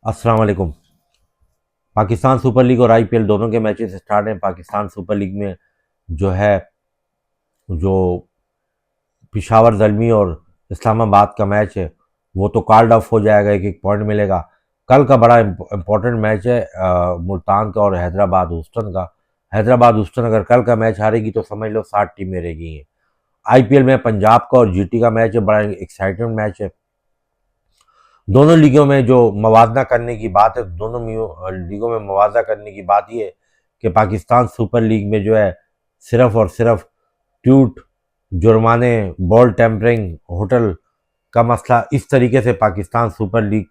अस्सलाम वालेकुम। Pakistan super league और आईपीएल दोनों के मैचेस स्टार्ट हैं। पाकिस्तान सुपर लीग में जो है जो पिशावर ज़ल्मी और इस्लामाबाद का मैच है वो तो कॉल्ड ऑफ हो जाएगा, एक एक पॉइंट मिलेगा। कल का बड़ा इम्पोर्टेंट मैच है मुल्तान का और हैदराबाद ह्यूस्टन का। हैदराबाद ह्यूस्टन अगर कल का मैच हारेगी तो समझ लो 60 टीमें रह गई हैं। आईपीएल में पंजाब का और जीटी का मैच है, बड़ा एक्साइटिंग मैच है। दोनों लीगों में जो मवाजना करने की बात है, दोनों लीगों में मवाजना करने की बात यह है कि पाकिस्तान सुपर लीग में जो है सिर्फ और सिर्फ ट्यूट, जुर्माने, बॉल टेम्परिंग, होटल का मसला इस तरीके से पाकिस्तान सुपर लीग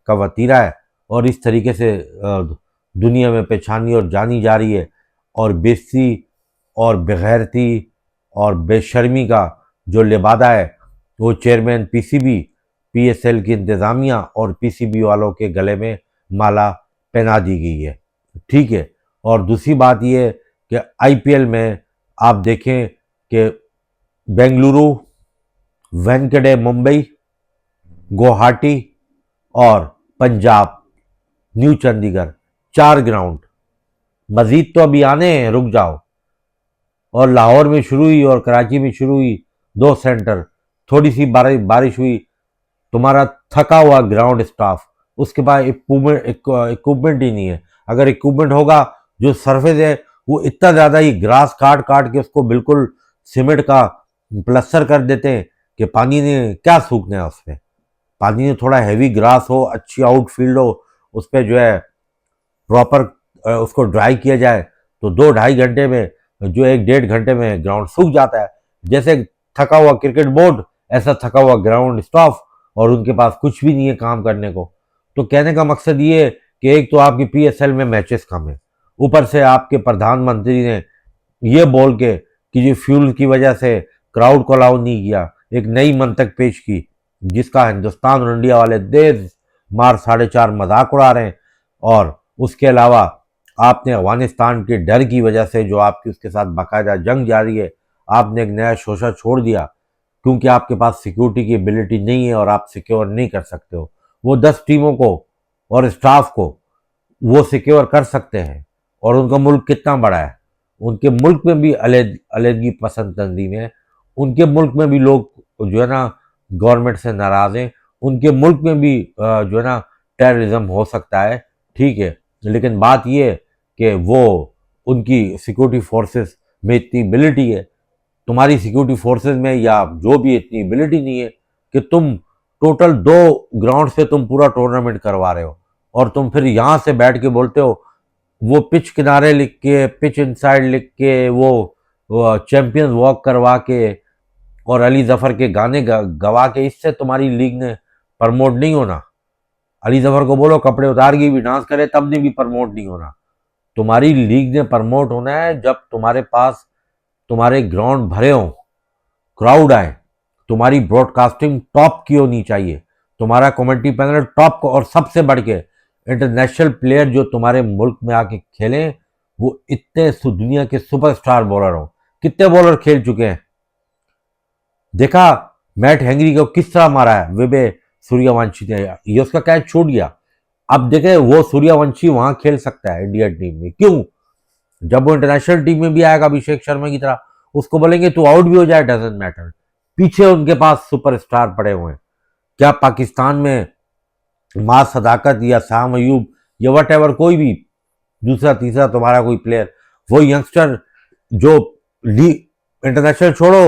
का वतीरा है और इस तरीके से दुनिया में पहचानी और जानी जा रही है। और बेइज्जती और बेगैरती और बेशर्मी का जो लिबादा है वो चेयरमैन पीसीबी, पीएसएल की इंतज़ामिया और पीसीबी वालों के गले में माला पहना दी गई है। ठीक है। और दूसरी बात यह है कि आईपीएल में आप देखें कि बेंगलुरु, वेंकटे मुंबई, गुवाहाटी और पंजाब, न्यू चंडीगढ़, 4 ग्राउंड। मजीद तो अभी आने हैं, रुक जाओ। और लाहौर में शुरू हुई और कराची में शुरू हुई 2 सेंटर। थोड़ी सी बारिश हुई, तुम्हारा थका हुआ ग्राउंड स्टाफ, उसके बाद इक्विपमेंट ही नहीं है। अगर इक्विपमेंट होगा, जो सरफेस है वो इतना ज़्यादा ही ग्रास काट काट के उसको बिल्कुल सीमेंट का प्लस्तर कर देते हैं कि पानी ने क्या सूखना है उस पर। पानी में थोड़ा हैवी ग्रास हो, अच्छी आउटफील्ड हो, उस पर जो है प्रॉपर उसको ड्राई किया जाए तो 2-2.5 घंटे में, जो 1-1.5 घंटे में ग्राउंड सूख जाता है। जैसे थका हुआ क्रिकेट बोर्ड, ऐसा थका हुआ ग्राउंड स्टाफ, और उनके पास कुछ भी नहीं है काम करने को। तो कहने का मकसद ये है कि एक तो आपकी पीएसएल में मैचेस कम है, ऊपर से आपके प्रधानमंत्री ने ये बोल के कि जो फ्यूल की वजह से क्राउड को अलाउ नहीं किया, एक नई मंतक पेश की जिसका हिंदुस्तान और इंडिया वाले देश मार 4.5 मजाक उड़ा रहे हैं। और उसके अलावा आपने अफगानिस्तान के डर की वजह से जो आपकी उसके साथ बाकायदा जंग जारी है, आपने एक नया शोशा छोड़ दिया क्योंकि आपके पास सिक्योरिटी की एबिलिटी नहीं है और आप सिक्योर नहीं कर सकते हो। वो 10 टीमों को और स्टाफ को वो सिक्योर कर सकते हैं। और उनका मुल्क कितना बड़ा है, उनके मुल्क में भी अलहदगी पसंद तंजीम है, उनके मुल्क में भी लोग जो है ना गवर्नमेंट से नाराज़ हैं, उनके मुल्क में भी जो है ना टेररिज्म हो सकता है। ठीक है। लेकिन बात यह है कि वो उनकी सिक्योरिटी फोर्सेस में इतनी एबिलिटी है, तुम्हारी सिक्योरिटी फोर्सेस में या जो भी इतनी एबिलिटी नहीं है कि तुम टोटल 2 ग्राउंड से तुम पूरा टूर्नामेंट करवा रहे हो। और तुम फिर यहाँ से बैठ के बोलते हो, वो पिच किनारे लिख के, पिच इनसाइड लिख के, वो चैंपियंस वॉक करवा के और अली जफर के गाने गवा के, इससे तुम्हारी लीग ने प्रमोट नहीं होना। अली जफर को बोलो कपड़े उतार के भी डांस करे, तब ने भी प्रमोट नहीं होना। तुम्हारी लीग ने प्रमोट होना है जब तुम्हारे पास तुम्हारे ग्राउंड भरे हों, क्राउड आए, तुम्हारी ब्रॉडकास्टिंग टॉप की होनी चाहिए, तुम्हारा कमेंट्री पैनल टॉप को, और सबसे बढ़ के इंटरनेशनल प्लेयर जो तुम्हारे मुल्क में आके खेलें वो इतने दुनिया के सुपरस्टार बॉलर हो। कितने बॉलर खेल चुके हैं, देखा मैट हेनरी को किस तरह मारा है विबे सूर्यवंशी ने, ये उसका कैच छूट गया। अब देखे वो सूर्यवंशी वहां खेल सकता है इंडियन टीम में, क्यों? जब वो इंटरनेशनल टीम में भी आएगा अभिषेक शर्मा की तरह, उसको बोलेंगे तू आउट भी हो जाए डजेंट मैटर, पीछे उनके पास सुपरस्टार पड़े हुए हैं। क्या पाकिस्तान में मां सदाकत या साम अयूब या वट एवर कोई भी दूसरा तीसरा तुम्हारा कोई प्लेयर, वो यंगस्टर जो लीग इंटरनेशनल छोड़ो,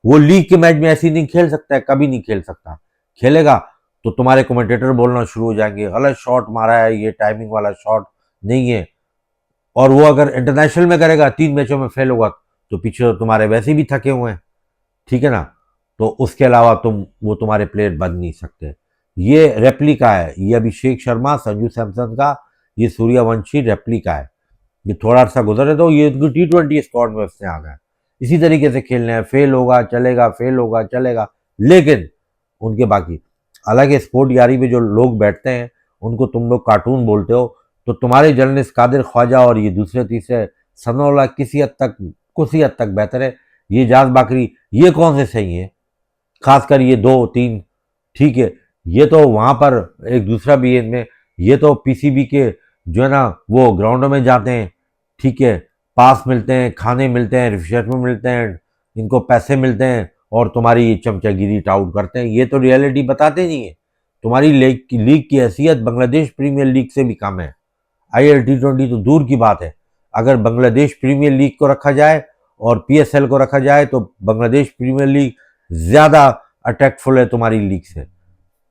वो लीग के मैच में ऐसी नहीं खेल सकता है, कभी नहीं खेल सकता। खेलेगा तो तुम्हारे कमेंटेटर बोलना शुरू हो जाएंगे गलत शॉट मारा है, ये टाइमिंग वाला शॉट नहीं है। और वो अगर इंटरनेशनल में करेगा, 3 मैचों में फेल होगा, तो पीछे तो तुम्हारे वैसे भी थके हुए हैं। ठीक है ना। तो उसके अलावा वो तुम्हारे प्लेयर बन नहीं सकते। ये रेप्लिका है, ये अभिषेक शर्मा, संजू सैमसन का, ये सूर्यवंशी रेप्लिका है। ये थोड़ा अर्सा गुजरे तो ये T20 स्क्वाड में उससे आ गए। इसी तरीके से खेलने हैं, फेल होगा चलेगा, फेल होगा चलेगा। लेकिन उनके बाकी अलग स्पोर्ट यारी में जो लोग बैठते हैं उनको तुम लोग कार्टून बोलते हो। तो तुम्हारे जर्नलिस्ट कादिर ख्वाजा और ये दूसरे तीसरे सनौला कुछ हद तक बेहतर है। ये जाज बाकरी ये कौन से सही है, खासकर ये 2-3। ठीक है। ये तो वहां पर एक दूसरा भी है इनमें ये तो पीसीबी के जो है ना वो ग्राउंडों में जाते हैं, ठीक है, पास मिलते हैं, खाने मिलते हैं, रिफ्रेशमेंट मिलते हैं, इनको पैसे मिलते हैं और तुम्हारी ये चमचागिरी टाउट करते हैं। ये तो रियलिटी बताते नहीं है। तुम्हारी लीग की हैसियत बांग्लादेश प्रीमियर लीग से भी कम है। IL T20 तो दूर की बात है। अगर बांग्लादेश प्रीमियर लीग को रखा जाए और PSL को रखा जाए तो बांग्लादेश प्रीमियर लीग ज़्यादा अटैकफुल है तुम्हारी लीग से।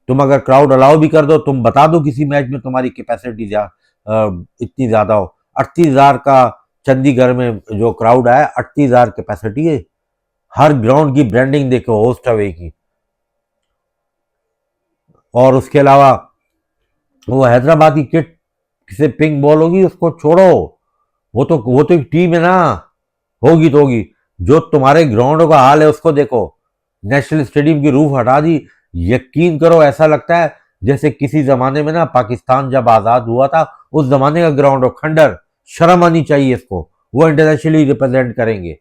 तुम अगर क्राउड अलाउ भी कर दो, तुम बता दो किसी मैच में तुम्हारी कैपेसिटी इतनी ज़्यादा हो, 38,000 का चंडीगढ़ में जो क्राउड आया, 38,000 कैपेसिटी है। हर ग्राउंड की ब्रांडिंग देखो होस्ट अवे की। और उसके अलावा वो हैदराबाद की किट से पिंक बॉल होगी, उसको छोड़ो, वो तो एक टीम है ना, होगी तो होगी। जो तुम्हारे ग्राउंड का हाल है उसको देखो, नेशनल स्टेडियम की रूफ हटा दी, यकीन करो ऐसा लगता है जैसे किसी जमाने में ना पाकिस्तान जब आजाद हुआ था उस जमाने का ग्राउंड हो, खंडर। शर्म आनी चाहिए इसको, वो इंटरनेशनली रिप्रेजेंट करेंगे,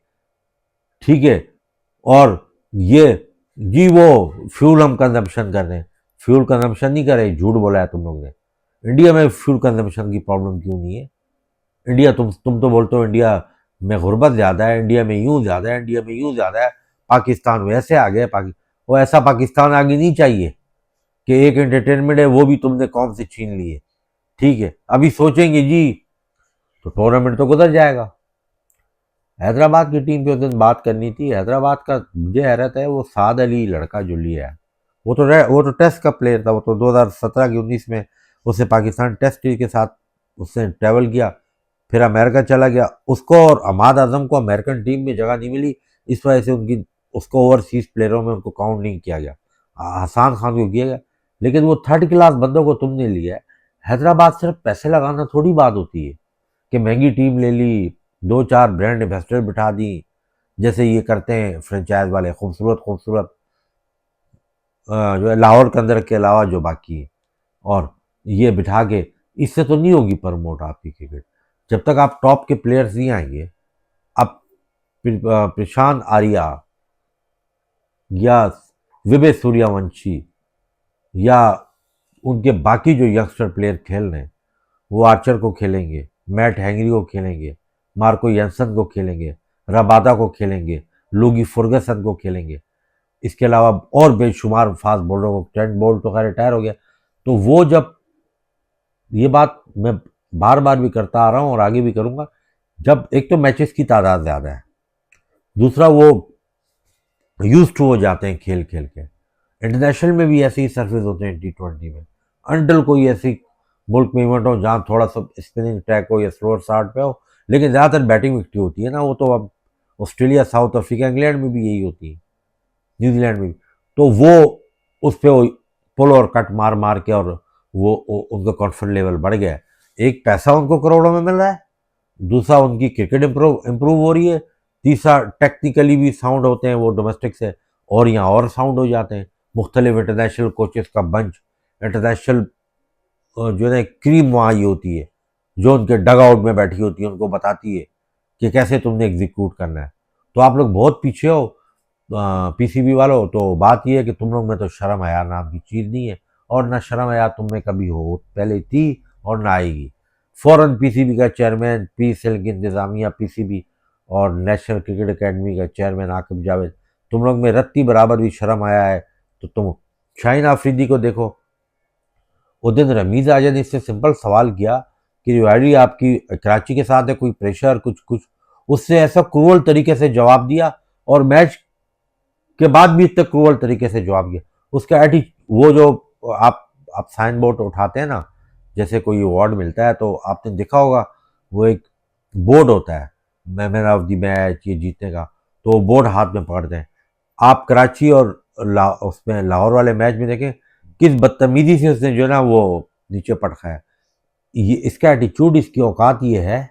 ठीक है। और ये जी वो फ्यूल हम कंजम्पशन कर रहे हैं, फ्यूल कंजम्पशन नहीं कर रहे, झूठ बोला है तुम लोग ने। इंडिया में फ्यूल कंजम्पशन की प्रॉब्लम क्यों नहीं है? इंडिया तुम तो बोलते हो इंडिया में गुर्बत ज़्यादा है, इंडिया में यूं ज़्यादा है, इंडिया में यूं ज़्यादा है, पाकिस्तान वैसे आ गया। वो ऐसा पाकिस्तान आगे नहीं चाहिए कि एक एंटरटेनमेंट है वो भी तुमने कौम से छीन ली है, ठीक है। अभी सोचेंगे जी तो टूर्नामेंट तो गुजर जाएगा। हैदराबाद की टीम पे उस दिन बात करनी थी। हैदराबाद का मुझे हैरत है, वो साद अली लड़का जो लिया है, वो तो टेस्ट का प्लेयर था। वो तो 2017 की 19 में उससे पाकिस्तान टेस्ट टीम के साथ उसने ट्रैवल किया, फिर अमेरिका चला गया। उसको और अमाद आजम को अमेरिकन टीम में जगह नहीं मिली, इस वजह से उसको ओवरसीज प्लेयरों में उनको काउंट नहीं किया गया। हसान खान को किया गया, लेकिन वो थर्ड क्लास बंदों को तुमने लिया है। हैदराबाद सिर्फ पैसे लगाना थोड़ी बात होती है कि महंगी टीम ले ली, 2-4 ब्रांड एम्बेसडर बिठा दी, जैसे ये करते हैं फ्रेंचाइज वाले, खूबसूरत खूबसूरत जो है लाहौर के अंदर के अलावा जो बाकी है, और ये बिठा के, इससे तो नहीं होगी प्रमोट आपकी क्रिकेट जब तक आप टॉप के प्लेयर्स नहीं आएंगे। अब प्रशांत आर्या या विवेक सूर्यवंशी या उनके बाकी जो यंगस्टर प्लेयर खेल रहे हैं, वो आर्चर को खेलेंगे, मैट हैंगरी को खेलेंगे, मार्को यंसन को खेलेंगे, रबादा को खेलेंगे, लूगी फर्गसन को खेलेंगे, इसके अलावा और बेशुमार फास्ट बॉलरों को। ट्रेंट बोल्ट तो खैर रिटायर हो गया। तो वो जब, ये बात मैं बार बार भी करता आ रहा हूँ और आगे भी करूँगा, जब एक तो मैचेस की तादाद ज़्यादा है, दूसरा वो यूज टू हो जाते हैं खेल खेल के। इंटरनेशनल में भी ऐसे ही सर्फेस होते हैं T20 में, अंटिल कोई ऐसी मुल्क में इवेंट हो जहाँ थोड़ा सा स्पिनिंग ट्रैक हो या स्लोअर स्टार्ट पे हो, लेकिन ज़्यादातर बैटिंग विकेट होती है ना। वो तो अब ऑस्ट्रेलिया, साउथ अफ्रीका, इंग्लैंड में भी यही होती है, न्यूजीलैंड में भी। तो वो उस पर पुल और कट मार मार के, और वो उनका कॉन्फिडेंस लेवल बढ़ गया है। एक पैसा उनको करोड़ों में मिल रहा है, दूसरा उनकी क्रिकेट इम्प्रूव हो रही है, तीसरा टेक्निकली भी साउंड होते हैं वो डोमेस्टिक से, और यहाँ और साउंड हो जाते हैं। मुख्तलिफ इंटरनेशनल कोचेस का बंच, इंटरनेशनल जो है ना क्रीम वहाँ ही होती है, जो उनके डग आउट में बैठी होती है, उनको बताती है कि कैसे तुमने एग्जीक्यूट करना है। तो आप लोग बहुत पीछे हो PCB वालों। तो बात यह है कि तुम लोग में तो शर्म हया नाम की चीज़ नहीं है, और ना शर्म हया तुम में कभी हो पहले थी और ना आएगी। फौरन PCB का चेयरमैन, PSL की इंतज़ामिया, PCB और नेशनल क्रिकेट अकेडमी का चेयरमैन आकिब जावेद, तुम लोग में रत्ती बराबर भी शर्म आया है तो तुम शाहीन आफरीदी को देखो। उस दिन रमीज़ आजा ने इससे सिंपल सवाल किया कि रिवायरी आपकी कराची के साथ है, कोई प्रेशर कुछ कुछ, उससे ऐसा क्रूअल तरीके से जवाब दिया, और मैच के बाद भी इतने क्रूअल तरीके से जवाब दिया। उसका वो जो आप साइन बोर्ड उठाते हैं ना, जैसे कोई अवार्ड मिलता है तो आपने देखा होगा वो एक बोर्ड होता है मैन ऑफ द मैच, ये जीतने का, तो वो बोर्ड हाथ में पकड़ते हैं। आप कराची और उसमें लाहौर वाले मैच में देखें किस बदतमीजी से उसने जो है ना वो नीचे पटका है। ये इसका एटीट्यूड, इसकी औकात ये है,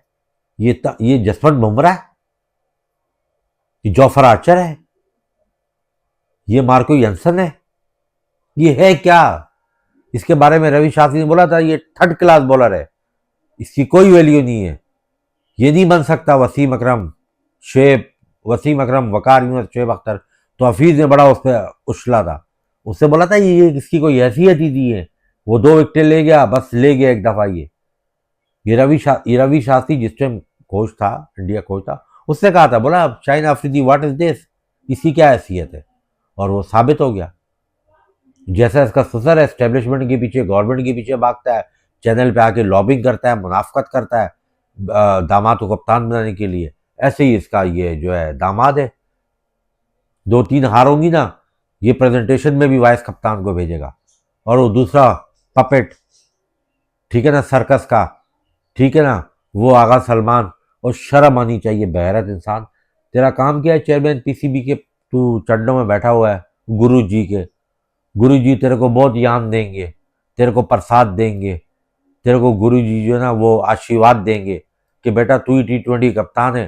ये जसवंत बुमराह है, ये जॉफर आर्चर है, ये मार्को यंसन है, ये है क्या? इसके बारे में रवि शास्त्री ने बोला था ये थर्ड क्लास बॉलर है, इसकी कोई वैल्यू नहीं है, ये नहीं बन सकता वसीम अकरम, वसीम अकरम, वकार यूनुस, शुएब अख्तर। तो हफीज ने बड़ा उस पर उछला था, उससे बोला था ये इसकी कोई हैसियत ही नहीं है, वो 2 विकेट ले गया, बस ले गया एक दफ़ा ये रवि शास्त्री जिस टाइम कोच था, इंडिया कोच था, उसने कहा था, बोला Shaheen Afridi what is this, इसकी क्या हैसियत है, और वो साबित हो गया। जैसा इसका ससुर है, एस्टेब्लिशमेंट के पीछे, गवर्नमेंट के पीछे भागता है, चैनल पे आके लॉबिंग करता है, मुनाफकत करता है दामाद को कप्तान बनाने के लिए, ऐसे ही इसका ये जो है दामाद है। 2-3 हार होंगी ना, ये प्रेजेंटेशन में भी वाइस कप्तान को भेजेगा। और वो दूसरा पपेट, ठीक है ना, सर्कस का, ठीक है ना, वो आगा सलमान। और शर्म आनी चाहिए बेगैरत इंसान। तेरा काम क्या है चेयरमैन पीसीबी के, तू चड्डों में बैठा हुआ है गुरु जी के। गुरु जी तेरे को बहुत ज्ञान देंगे, तेरे को प्रसाद देंगे, तेरे को गुरु जी जो है ना वो आशीर्वाद देंगे कि बेटा तू ही T20 कप्तान है,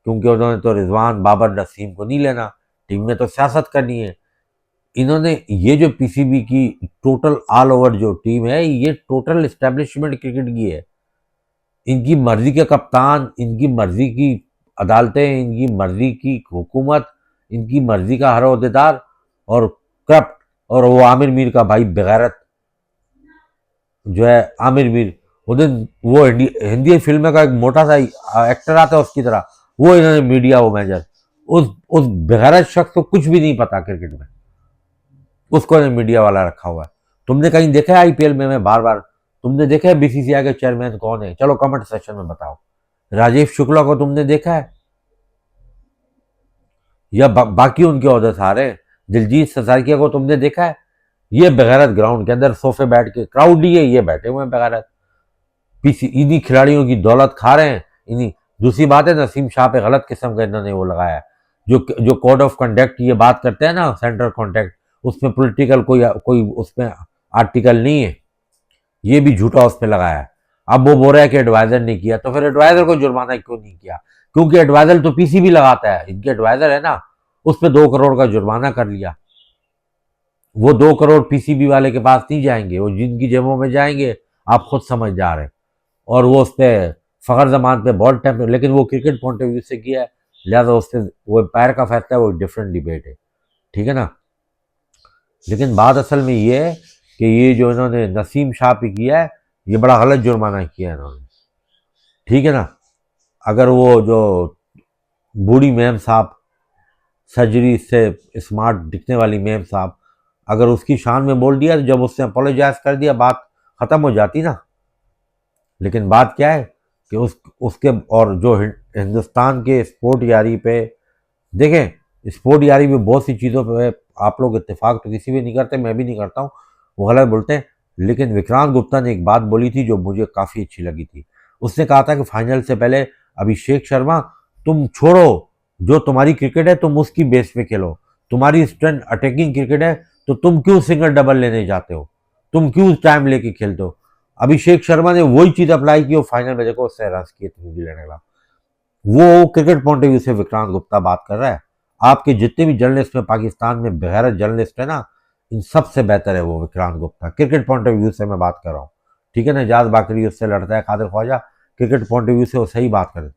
क्योंकि उन्होंने तो रिजवान बाबर नसीम को नहीं लेना, टीम में तो सियासत करनी है। इन्होंने ये जो पीसीबी की टोटल ऑल ओवर जो टीम है, ये टोटल एस्टेब्लिशमेंट क्रिकेट की है। इनकी मर्जी के कप्तान, इनकी मर्जी की अदालतें, इनकी मर्जी की हुकूमत, इनकी मर्जी का हर अहदेदार और करप्ट। और वो आमिर मीर का भाई बेगैरत जो है आमिर मीर, वो दिन वो हिंदी फिल्म का एक मोटा सा एक्टर आता है उसकी तरह, वो इन्होंने मीडिया वो मैनेजर, उस बेगैरत शख्स को कुछ भी नहीं पता क्रिकेट में, उसको ने मीडिया वाला रखा हुआ है। तुमने कहीं देखा है आईपीएल में, मैं बार बार, तुमने देखा है बीसीसीआई के चेयरमैन कौन है? चलो कमेंट सेक्शन में बताओ। राजीव शुक्ला को तुमने देखा है? या बाकी उनके ओहदे सारे, दिलजीत ससारिया को तुमने देखा है? ये बेगैरत ग्राउंड के अंदर सोफे बैठ के, क्राउड ही है, ये बैठे हुए हैं बेगैरत, पीसी इन्हीं खिलाड़ियों की दौलत खा रहे हैं इन्हीं। दूसरी बात है, नसीम शाह पे गलत किस्म का इन्होंने वो लगाया है, जो कोड ऑफ कंडक्ट ये बात करते हैं ना, सेंट्रल कॉन्टेक्ट, उसमें पॉलिटिकल कोई उसमें आर्टिकल नहीं है, ये भी झूठा उस पर लगाया है। अब वो बोल रहा है कि एडवाइजर ने किया, तो फिर एडवाइजर को जुर्माना क्यों नहीं किया? क्योंकि एडवाइजर तो पीसीबी लगाता है, इनके एडवाइजर है ना, उस पर 2 करोड़ का जुर्माना कर लिया। वो 2 करोड़ पीसीबी वाले के पास नहीं जाएंगे, वो जिनकी जेबों में जाएंगे आप खुद समझ जा रहे हैं। और वो उस पर फ़खर जमान पे बहुत टाइम, लेकिन वो क्रिकेट पॉइंट ऑफ व्यू से किया है, लिहाजा उससे वो एम्पायर का फैसला है, वो डिफरेंट डिबेट है, ठीक है ना। लेकिन बात असल में ये है कि ये जो इन्होंने नसीम शाह पे किया है, ये बड़ा गलत जुर्माना किया है इन्होंने, ठीक है ना। अगर वो जो बूढ़ी मैम साहब, सर्जरी से स्मार्ट दिखने वाली मैम साहब, अगर उसकी शान में बोल दिया, तो जब उसने अपोलोजाइज कर दिया बात ख़त्म हो जाती ना। लेकिन बात क्या है कि उसके और जो हिंदुस्तान के स्पोर्ट यारी पे, देखें स्पोर्ट यारी में बहुत सी चीज़ों पे आप लोग इत्तेफाक तो किसी भी नहीं करते, मैं भी नहीं करता हूँ, वो गलत बोलते हैं। लेकिन विक्रांत गुप्ता ने एक बात बोली थी जो मुझे काफ़ी अच्छी लगी थी। उसने कहा था कि फाइनल से पहले अभिषेक शर्मा, तुम छोड़ो, जो तुम्हारी क्रिकेट है तुम उसकी बेस पे खेलो, तुम्हारी स्ट्रेंथ अटैकिंग क्रिकेट है, तो तुम क्यों सिंगल डबल लेने जाते हो, तुम क्यों टाइम लेके खेलते हो? अभिषेक शर्मा ने वही चीज़ अप्लाई की, वो फाइनल में देखो उससे रन किए न्यूजीलैंड के खिलाफ। वो क्रिकेट पॉइंट ऑफ व्यू से विक्रांत गुप्ता बात कर रहा है। आपके जितने भी जर्नलिस्ट में पाकिस्तान में बेगैरत जर्नलिस्ट है ना, इन सबसे बेहतर है वो Vikrant Gupta, cricket point of view से मैं बात कर रहा हूँ, ठीक है ना। जाज बाकरी उससे लड़ता है, Qadir Khawaja, cricket point of view से वो सही बात करे।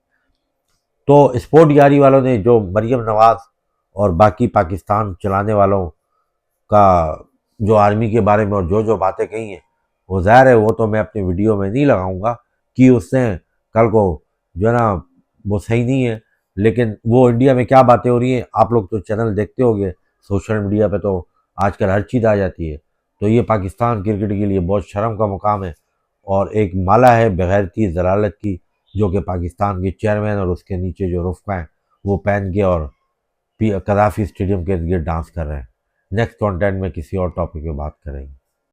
तो स्पोर्ट यारी वालों ने जो मरियम नवाज और बाकी पाकिस्तान चलाने वालों का जो आर्मी के बारे में और जो बातें कही हैं, वो ज़ाहिर है वो तो मैं अपनी वीडियो में नहीं लगाऊंगा कि उसने कल को जो है ना वो सही नहीं है। लेकिन वो इंडिया में क्या बातें हो रही हैं, आप लोग तो चैनल देखते होंगे, सोशल मीडिया पे तो आजकल हर चीज़ आ जाती है। तो ये पाकिस्तान क्रिकेट के लिए बहुत शर्म का मुकाम है, और एक माला है बेगैरती ज़लालत की, जो कि पाकिस्तान के चेयरमैन और उसके नीचे जो रुफ़ा हैं वो पहन के और कदाफ़ी स्टेडियम के इर्द गिर्द डांस कर रहे हैं। नेक्स्ट कंटेंट में किसी और टॉपिक पे बात करेंगे।